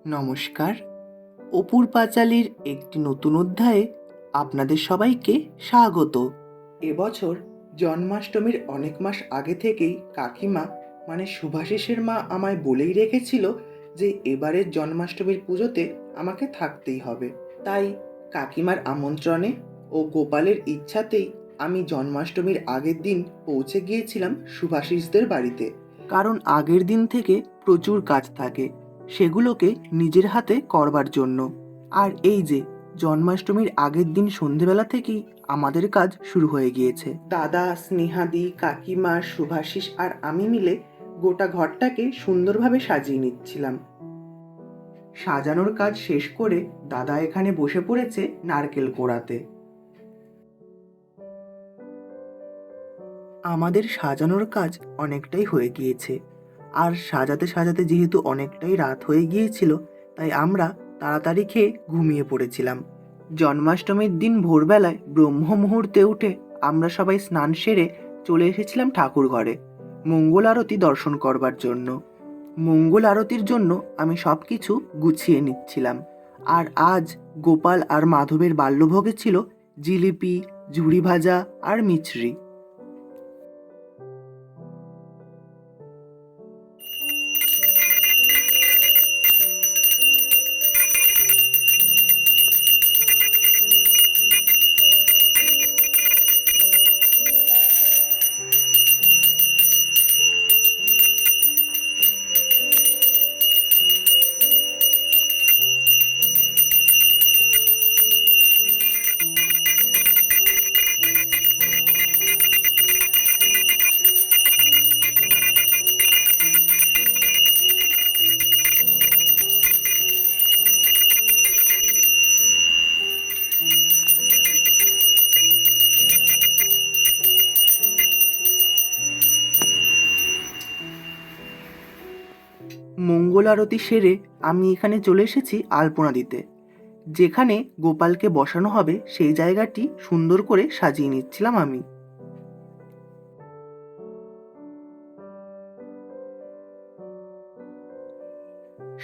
নমস্কার। অপুর পাঁচালীর একটি নতুন অধ্যায়ে আপনাদের সবাইকে স্বাগত। এবছর জন্মাষ্টমীর অনেক মাস আগে থেকেই কাকিমা মানে শুভাশিসের মা আমায় বলেই রেখেছিল যে এবারের জন্মাষ্টমীর পুজোতে আমাকে থাকতেই হবে। তাই কাকিমার আমন্ত্রণে ও গোপালের ইচ্ছাতেই আমি জন্মাষ্টমীর আগের দিন পৌঁছে গিয়েছিলাম শুভাশিসদের বাড়িতে। কারণ আগের দিন থেকে প্রচুর কাজ থাকে, সেগুলোকে নিজের হাতে করবার জন্য। আর এই যে জন্মাষ্টমীর আগের দিন সন্ধেবেলা থেকেই আমাদের কাজ শুরু হয়ে গিয়েছে। দাদা, স্নেহাদি, কাকিমা, শুভাশিস আর আমি মিলে গোটা ঘরটাকে সুন্দরভাবে সাজিয়ে নিচ্ছিলাম। সাজানোর কাজ শেষ করে দাদা এখানে বসে পড়েছে নারকেল কোড়াতে। আমাদের সাজানোর কাজ অনেকটাই হয়ে গিয়েছে, আর সাজাতে সাজাতে যেহেতু অনেকটাই রাত হয়ে গিয়েছিল, তাই আমরা তাড়াতাড়ি খেয়ে ঘুমিয়ে পড়েছিলাম। জন্মাষ্টমীর দিন ভোরবেলায় ব্রহ্ম মুহূর্তে উঠে আমরা সবাই স্নান সেরে চলে এসেছিলাম ঠাকুর ঘরে মঙ্গল আরতি দর্শন করবার জন্য। মঙ্গল আরতির জন্য আমি সব কিছু গুছিয়ে নিচ্ছিলাম। আর আজ গোপাল আর মাধবের বাল্যভোগে ছিল জিলিপি, ঝুড়ি ভাজা আর মিছরি। মঙ্গল আরতি সেরে আমি এখানে চলে এসেছি আলপনা দিতে। যেখানে গোপালকে বসানো হবে সেই জায়গাটি সুন্দর করে সাজিয়ে নিচ্ছিলাম আমি।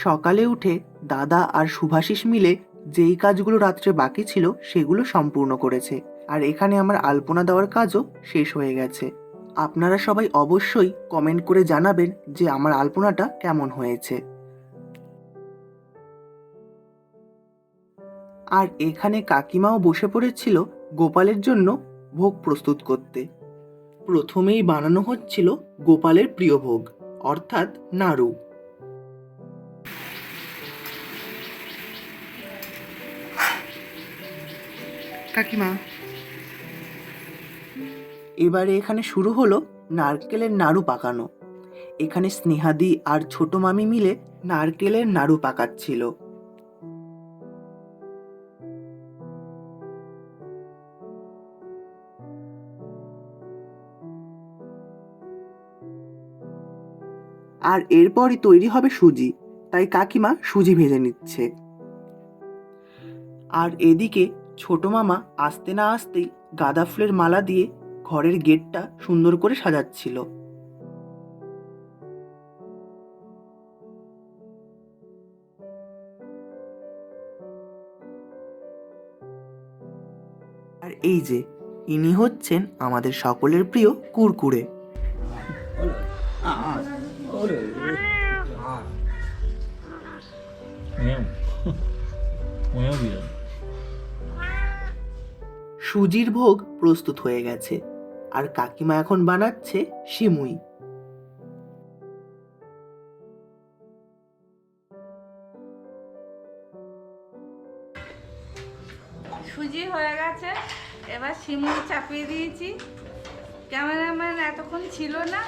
সকালে উঠে দাদা আর শুভাশিস মিলে যেই কাজগুলো রাত্রে বাকি ছিল সেগুলো সম্পূর্ণ করেছে, আর এখানে আমার আলপনা দেওয়ার কাজও শেষ হয়ে গেছে। আপনারা সবাই অবশ্যই কমেন্ট করে জানাবেন যে আমার আলপনাটা কেমন হয়েছে। আর এখানে কাকিমাও বসে পড়েছিল গোপালের জন্য ভোগ প্রস্তুত করতে। প্রথমেই বানানো হচ্ছিল গোপালের প্রিয় ভোগ, অর্থাৎ নাড়ু। কাকিমা, এবারে এখানে শুরু হলো নারকেলের নাড়ু পাকানো। এখানে স্নেহাদি আর ছোট মামি মিলে নারকেলের নাড়ু পাকাচ্ছিল। আর এরপরই তৈরি হবে সুজি, তাই কাকিমা সুজি ভেজে নিচ্ছে। আর এদিকে ছোট মামা আসতে না আসতেই গাঁদা ফুলের মালা দিয়ে ঘরের গেটটা সুন্দর করে সাজাচ্ছিল। আর এই যে ইনি হচ্ছেন আমাদের সকলের প্রিয় কুরকুরে। সুজির ভোগ প্রস্তুত হয়ে গেছে, আর কাকিমা এখন বানাচ্ছে সিমুই। সুজি হয়ে গেছে, এবার সিমুই চাপিয়ে দিয়েছি। ক্যামেরাম্যান এতক্ষণ ছিল না,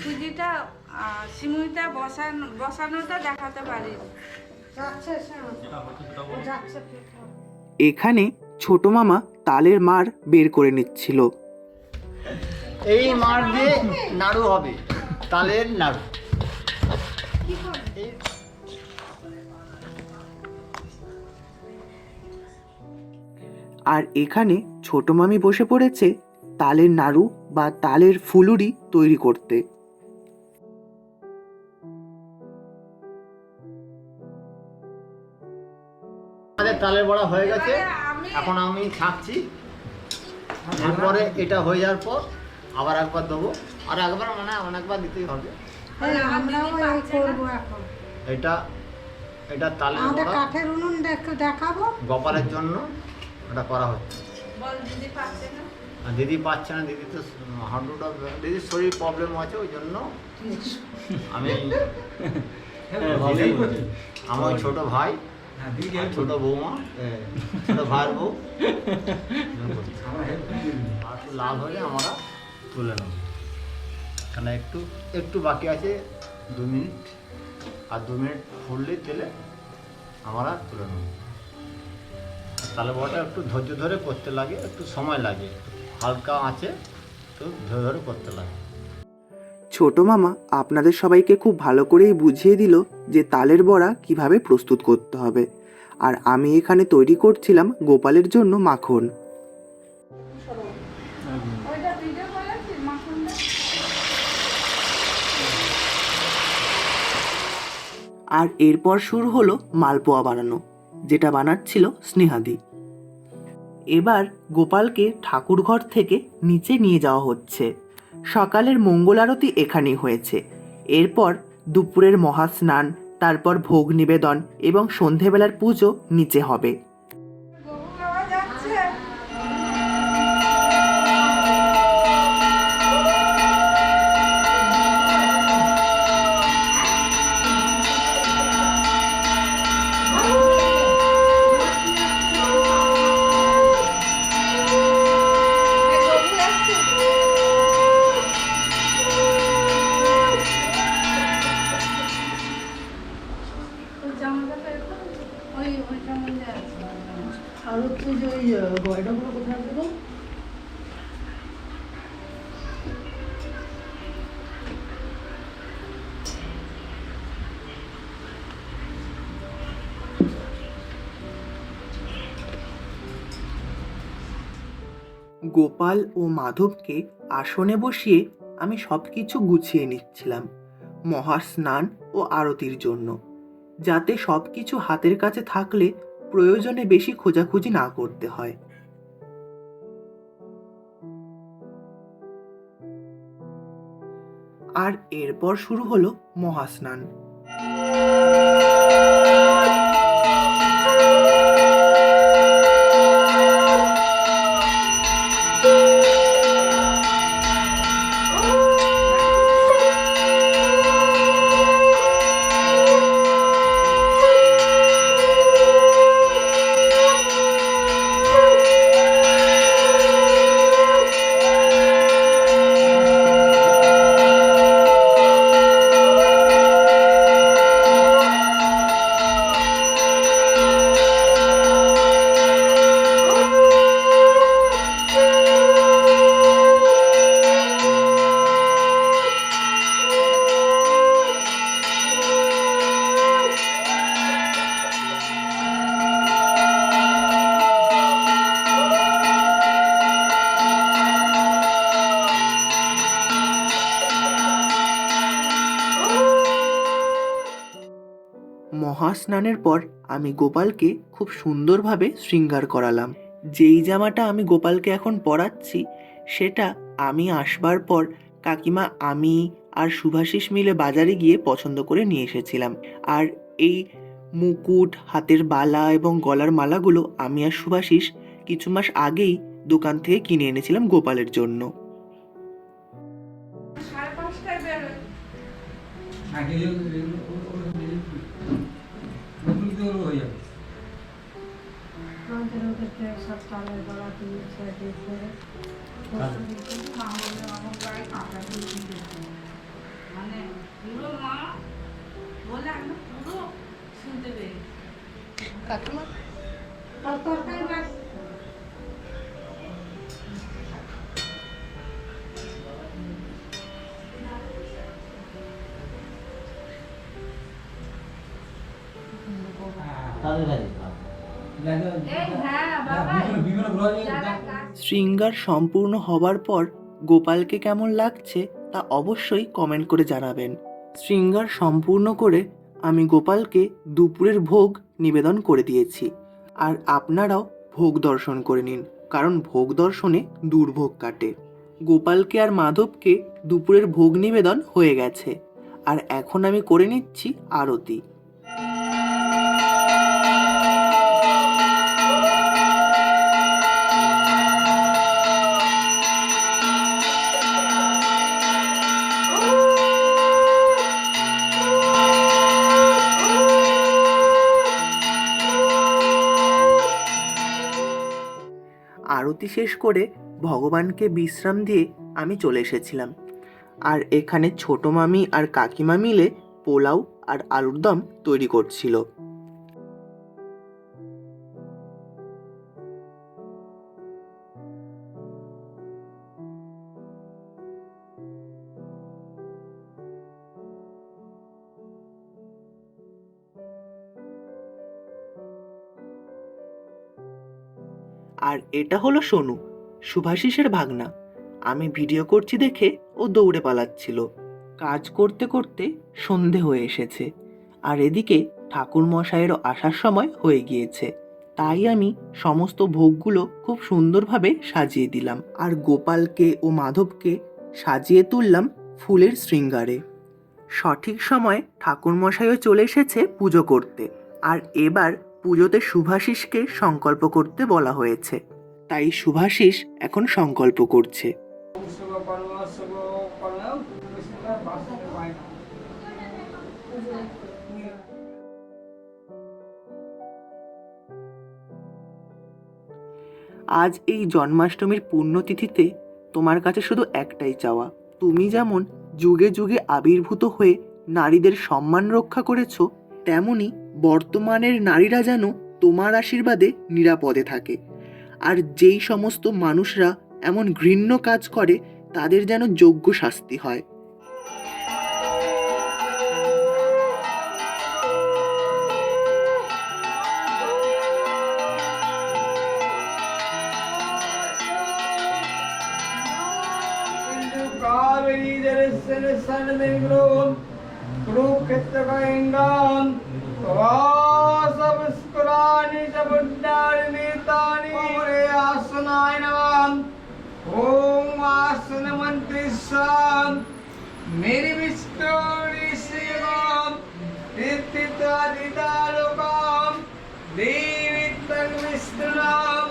সুজিটা সিমুইটা বসানোটা দেখাতে পারি। এখানে ছোট মামা তালের মার বের করে নিচ্ছিল। এই মার দিয়ে নাড়ু হবে, তালের নাড়ু। আর এখানে ছোট মামি বসে পড়েছে তালের নাড়ু বা তালের ফুলুরি তৈরি করতে। তালের বড়া হয়ে গেছে। এবারে আমি এখন আমি ছাঁকছি, তারপরে এটা হয়ে যাওয়ার পর আবার একবার দেবো, আর একবার মানে অনেকবার দিতেই হবে। আমরাও এই করবো এখন। এটা এটা তালের আমাদের বড়া কাঠের উনুন দেখাবো। গোপালের জন্য এটা করা হচ্ছে। বল দিদি পাচ্ছে না। আর দিদি পাচ্ছে না, দিদি তো হাঁটুটা, দিদির শরীর প্রবলেম আছে, ওই জন্য আমি দিদি, আমার ওই ছোট ভাই আর ছোট বৌমা, ছোট ভাইয়ের বউ আর একটু লাল হলে আমরা তুলে নেব। এখানে একটু একটু বাকি আছে, 2 মিনিট, আর 2 মিনিট ফুললে তেলে আমরা তুলে নেব। তালে বড়াটা একটু ধৈর্য ধরে করতে লাগে, একটু সময় লাগে, হালকা আছে, একটু ধৈর্য ধরে করতে লাগে। ছোট মামা আপনাদের সবাইকে খুব ভালো করেই বুঝিয়ে দিল যে তালের বড়া কিভাবে প্রস্তুত করতে হবে। আর আমি এখানে তৈরি করছিলাম গোপালের জন্য মাখন। ওইটা ভিডিও করেছি মাখনটা। আর এরপর শুরু হলো মালপোয়া বানানো, যেটা বানাচ্ছিল স্নেহাদি। এবার গোপালকে ঠাকুরঘর থেকে নিচে নিয়ে যাওয়া হচ্ছে। সকালের মঙ্গল আরতি এখানেই হয়েছে। এরপর দুপুরের মহাস্নান, তারপর ভোগ নিবেদন এবং সন্ধেবেলার পুজো নিচে হবে। গরু খাওয়া যাচ্ছে। এই গরু আসছে। ওই জামাটা বের করো। ওইটার মধ্যে আছে। আর হচ্ছে যে ওই গয়নাগুলো কোথায় দেবো? গোপাল ও মাধবকে আসনে বসিয়ে আমি সব কিছু গুছিয়ে নিচ্ছিলাম মহাস্নান ও আরতির জন্য, যাতে সব কিছু হাতের কাছে থাকলে প্রয়োজনে বেশি খোঁজাখুঁজি না করতে হয়। আর এরপর শুরু হলো মহাস্নান। মহাস্নানের পর আমি গোপালকে খুব সুন্দরভাবে শৃঙ্গার করালাম। যেই জামাটা আমি গোপালকে এখন পরাচ্ছি সেটা আমি আসবার পর কাকিমা, আমি আর শুভাশিস মিলে বাজারে গিয়ে পছন্দ করে নিয়ে এসেছিলাম। আর এই মুকুট, হাতের বালা এবং গলার মালাগুলো আমি আর শুভাশিস কিছু মাস আগেই দোকান থেকে কিনে এনেছিলাম গোপালের জন্য। 5:30টায় বেরোয়। আমাদের ওদেরকে সব চালের বড়া দিয়েছে করে। মা বলে আমার গায়ে কাঁটা দিয়ে দিয়েছে। মানে পুরো মা বলে আমি পুরো শুনতে পেয়েছি। কাকিমা আর তরকারি না এই হ্যাঁ বাবা যারা কাজ শৃঙ্গার সম্পূর্ণ হবার পর গোপালকে কেমন লাগছে তা অবশ্যই কমেন্ট করে জানাবেন। শৃঙ্গার সম্পূর্ণ করে আমি গোপালকে দুপুরের ভোগ নিবেদন করে দিয়েছি। আর আপনারাও ভোগ দর্শন করে নিন, কারণ ভোগ দর্শনে দুর্ভোগ কাটে। গোপালকে আর মাধবকে দুপুরের ভোগ নিবেদন হয়ে গেছে, আর এখন আমি করে নিচ্ছি আরতি। আরতি শেষ করে ভগবানকে বিশ্রাম দিয়ে আমি চলে এসেছিলাম। আর এখানে ছোট মামি আর কাকিমা মিলে পোলাও আর আলুর দম তৈরি করছিল। আর এটা হলো সোনু, শুভাশিসের ভাগনা। আমি ভিডিও করছি দেখে ও দৌড়ে পালাচ্ছিল। কাজ করতে করতে সন্ধে হয়ে এসেছে, আর এদিকে ঠাকুর মশাইয়েরও আসার সময় হয়ে গিয়েছে। তাই আমি সমস্ত ভোগগুলো খুব সুন্দরভাবে সাজিয়ে দিলাম, আর গোপালকে ও মাধবকে সাজিয়ে তুললাম ফুলের শৃঙ্গারে। সঠিক সময় ঠাকুর মশাইও চলে এসেছে পুজো করতে, আর এবার পুজোতে শুভাশিসকে সংকল্প করতে বলা হয়েছে। তাই শুভাশিস এখন সংকল্প করছে। আজ এই জন্মাষ্টমীর পুণ্যতিথিতে তোমার কাছে শুধু একটাই চাওয়া, তুমি যেমন যুগে যুগে আবির্ভূত হয়ে নারীদের সম্মান রক্ষা করেছ, তেমনি বর্তমানের নারীরা যেন তোমার আশীর্বাদে নিরাপদে থাকে। আর যেই সমস্ত মানুষরা এমন ঘৃণ্য কাজ করে তাদের যেন যোগ্য শাস্তি হয়। मेरी विष्णुरिषिगम नित्यतादिदालोकम देवी तन विष्णुनाम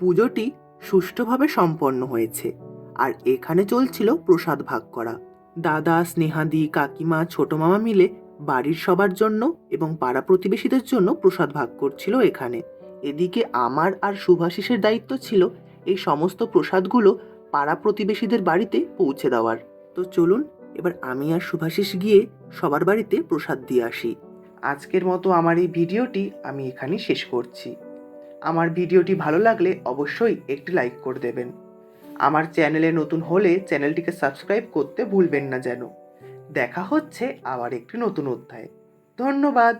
পুজোটি সুষ্ঠুভাবে সম্পন্ন হয়েছে, আর এখানে চলছিল প্রসাদ ভাগ করা। দাদা, স্নেহাদি, কাকিমা, ছোট মামা মিলে বাড়ির সবার জন্য এবং পাড়া প্রতিবেশীদের জন্য প্রসাদ ভাগ করছিল এখানে। এদিকে আমার আর শুভাশিসের দায়িত্ব ছিল এই সমস্ত প্রসাদগুলো পাড়া প্রতিবেশীদের বাড়িতে পৌঁছে দেওয়ার। তো চলুন এবার আমি আর শুভাশিস গিয়ে সবার বাড়িতে প্রসাদ দিয়ে আসি। আজকের মতো আমার এই ভিডিওটি আমি এখানেই শেষ করছি। আমার ভিডিওটি ভালো লাগলে অবশ্যই একটি লাইক করে দেবেন। আমার চ্যানেলে নতুন হলে চ্যানেলটিকে সাবস্ক্রাইব করতে ভুলবেন না যেন। দেখা হচ্ছে আবার একটি নতুন অধ্যায়ে। ধন্যবাদ।